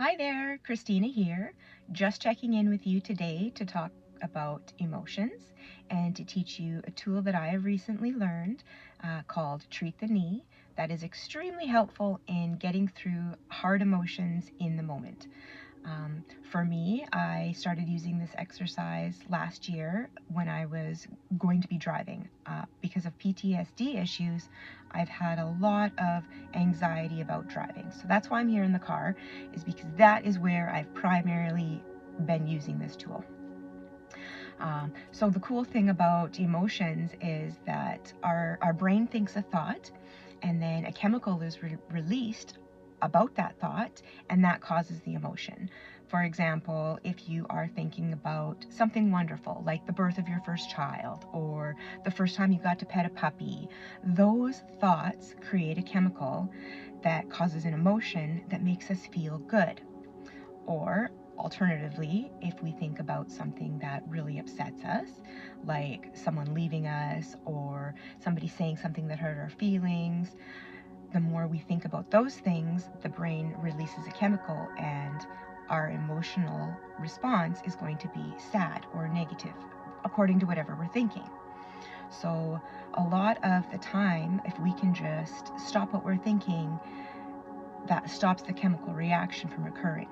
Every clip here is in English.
Hi there, Christina here. Just checking in with you today to talk about emotions and to teach you a tool that I have recently learned called Treat the Knee that is extremely helpful in getting through hard emotions in the moment. For me, I started using this exercise last year when I was going to be driving. Because of PTSD issues, I've had a lot of anxiety about driving. So that's why I'm here in the car, is because that is where I've primarily been using this tool. So the cool thing about emotions is that our brain thinks a thought, and then a chemical is released about that thought, and that causes the emotion. For example, if you are thinking about something wonderful, like the birth of your first child, or the first time you got to pet a puppy, those thoughts create a chemical that causes an emotion that makes us feel good. Or alternatively, if we think about something that really upsets us, like someone leaving us or somebody saying something that hurt our feelings, the more we think about those things, the brain releases a chemical and our emotional response is going to be sad or negative, according to whatever we're thinking. So a lot of the time, if we can just stop what we're thinking, that stops the chemical reaction from occurring.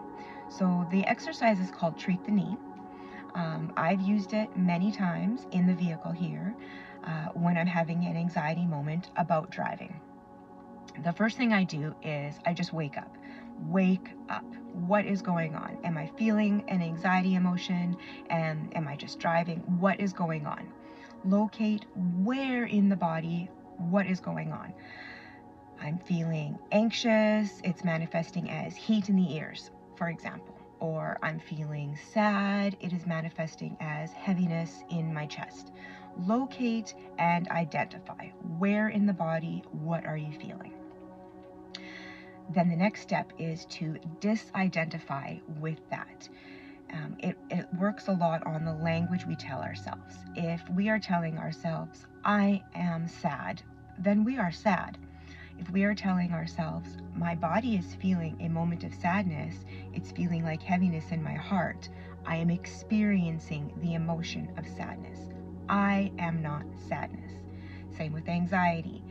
So the exercise is called Treat the Knee. I've used it many times in the vehicle here when I'm having an anxiety moment about driving. The first thing I do is I just wake up. Wake up. What is going on? Am I feeling an anxiety emotion? And am I just driving? What is going on? Locate where in the body what is going on. I'm feeling anxious. It's manifesting as heat in the ears, for example. Or I'm feeling sad. It is manifesting as heaviness in my chest. Locate and identify where in the body, what are you feeling? Then the next step is to disidentify with that. It works a lot on the language we tell ourselves. If we are telling ourselves, I am sad, then we are sad. If we are telling ourselves, my body is feeling a moment of sadness, it's feeling like heaviness in my heart, I am experiencing the emotion of sadness. I am not sadness. Same with anxiety.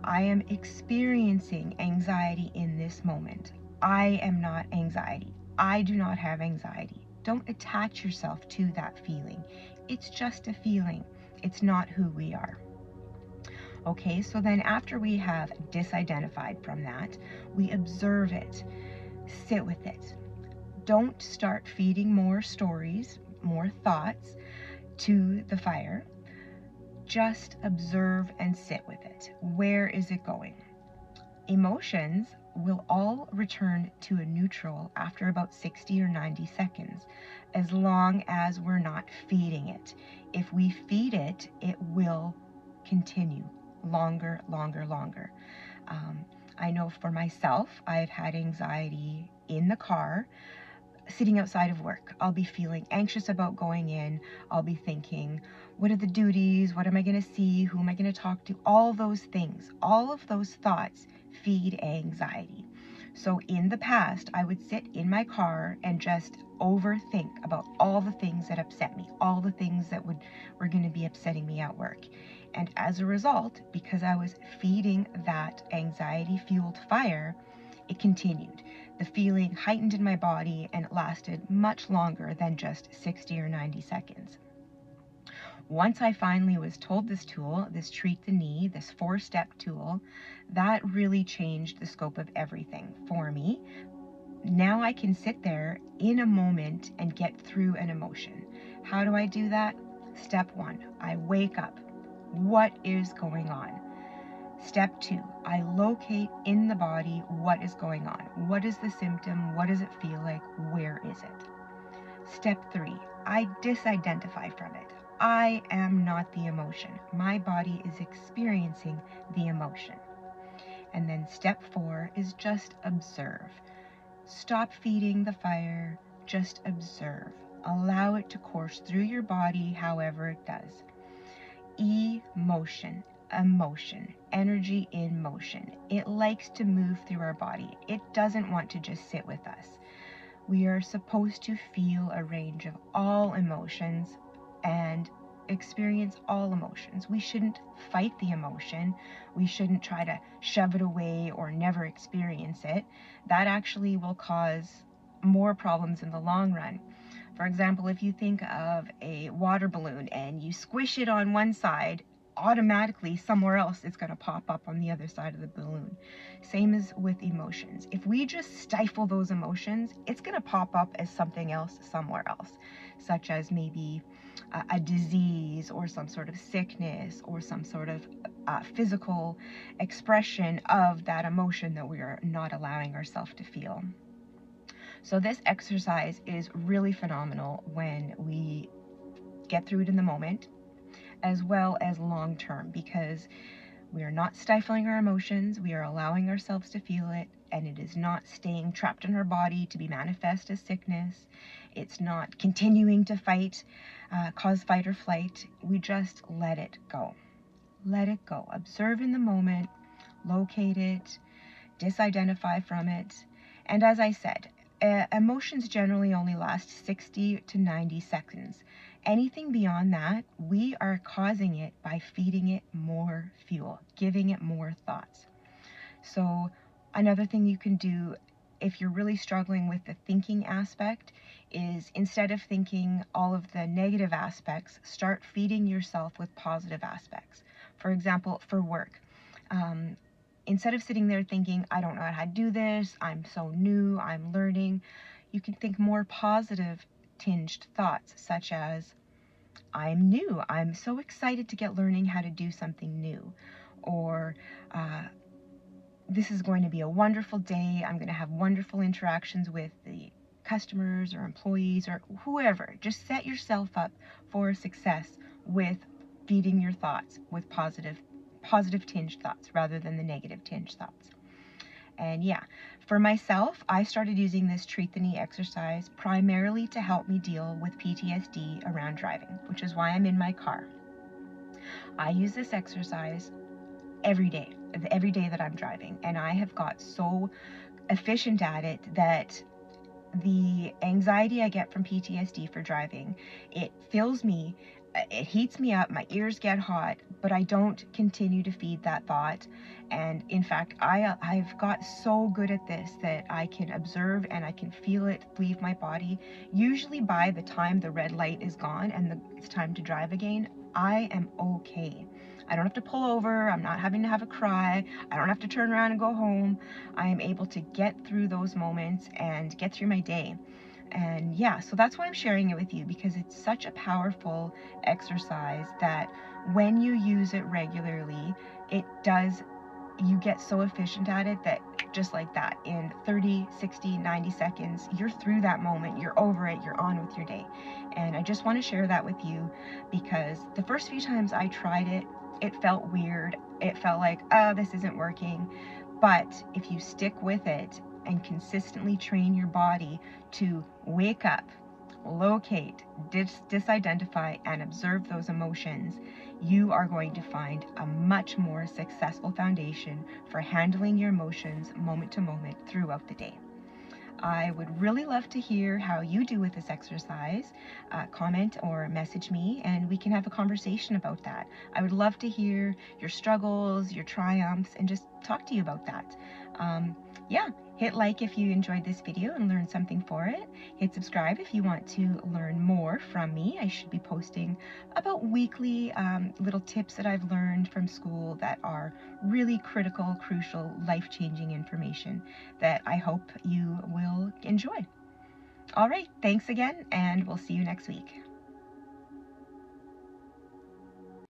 I am experiencing anxiety in this moment. I am not anxiety. I do not have anxiety. Don't attach yourself to that feeling. It's just a feeling. It's not who we are. Okay, so then after we have disidentified from that, we observe it, sit with it. Don't start feeding more stories, more thoughts to the fire. Just observe and sit with it. Where is it going? Emotions will all return to a neutral after about 60 or 90 seconds, as long as we're not feeding it. If we feed it, it will continue longer. I know for myself, I've had anxiety in the car, sitting outside of work. I'll be feeling anxious about going in. I'll be thinking, what are the duties? What am I going to see? Who am I going to talk to? All those things, all of those thoughts feed anxiety. So in the past, I would sit in my car and just overthink about all the things that upset me, all the things that were going to be upsetting me at work. And as a result, because I was feeding that anxiety-fueled fire, it continued. The feeling heightened in my body and it lasted much longer than just 60 or 90 seconds. Once I finally was told this tool, this Treat the Knee, this 4-step tool, that really changed the scope of everything for me. Now I can sit there in a moment and get through an emotion. How do I do that? Step 1, I wake up. What is going on? Step 2, I locate in the body what is going on. What is the symptom? What does it feel like? Where is it? Step 3, I disidentify from it. I am not the emotion. My body is experiencing the emotion. And then step 4 is just observe. Stop feeding the fire, just observe. Allow it to course through your body however it does. Emotion, energy in motion. It likes to move through our body. It doesn't want to just sit with us. We are supposed to feel a range of all emotions and experience all emotions. We shouldn't fight the emotion. We shouldn't try to shove it away or never experience it. That actually will cause more problems in the long run. For example, if you think of a water balloon and you squish it on one side, automatically somewhere else it's going to pop up on the other side of the balloon. Same as with emotions. If we just stifle those emotions, it's going to pop up as something else somewhere else, such as maybe a disease or some sort of sickness or some sort of physical expression of that emotion that we are not allowing ourselves to feel. So this exercise is really phenomenal when we get through it in the moment, as well as long term, because we are not stifling our emotions, we are allowing ourselves to feel it, and it is not staying trapped in our body to be manifest as sickness. It's not continuing to fight, cause fight or flight. We just let it go. Let it go. Observe in the moment, locate it, disidentify from it. And as I said, emotions generally only last 60 to 90 seconds. Anything beyond that, we are causing it by feeding it more fuel, giving it more thoughts. So another thing you can do if you're really struggling with the thinking aspect is, instead of thinking all of the negative aspects, start feeding yourself with positive aspects. For example, for work, instead of sitting there thinking, I don't know how to do this, I'm so new, I'm learning, you can think more positive tinged thoughts, such as, I'm new, I'm so excited to get learning how to do something new. Or, this is going to be a wonderful day, I'm going to have wonderful interactions with the customers or employees or whoever. Just set yourself up for success with feeding your thoughts with positive tinged thoughts rather than the negative tinged thoughts. And yeah, for myself, I started using this Treat the Knee exercise primarily to help me deal with PTSD around driving, which is why I'm in my car. I use this exercise every day that I'm driving, and I have got so efficient at it that the anxiety I get from PTSD for driving, it fills me, it heats me up, my ears get hot, but I don't continue to feed that thought. And in fact, I've got so good at this that I can observe and I can feel it leave my body. Usually by the time the red light is gone and it's time to drive again, I am okay. I don't have to pull over, I'm not having to have a cry, I don't have to turn around and go home. I am able to get through those moments and get through my day. And yeah, so that's why I'm sharing it with you, because it's such a powerful exercise that when you use it regularly, you get so efficient at it that just like that, in 30, 60, 90 seconds, you're through that moment, you're over it, you're on with your day. And I just want to share that with you, because the first few times I tried it, it felt weird. It felt like, oh, this isn't working. But if you stick with it and consistently train your body to wake up, locate, disidentify, and observe those emotions, you are going to find a much more successful foundation for handling your emotions moment to moment throughout the day. I would really love to hear how you do with this exercise. Comment or message me and we can have a conversation about that. I would love to hear your struggles, your triumphs, and just talk to you about that. Yeah, hit like if you enjoyed this video and learned something for it. Hit subscribe if you want to learn more from me. I should be posting about weekly little tips that I've learned from school that are really critical, crucial, life-changing information that I hope you will enjoy. All right, thanks again, and we'll see you next week.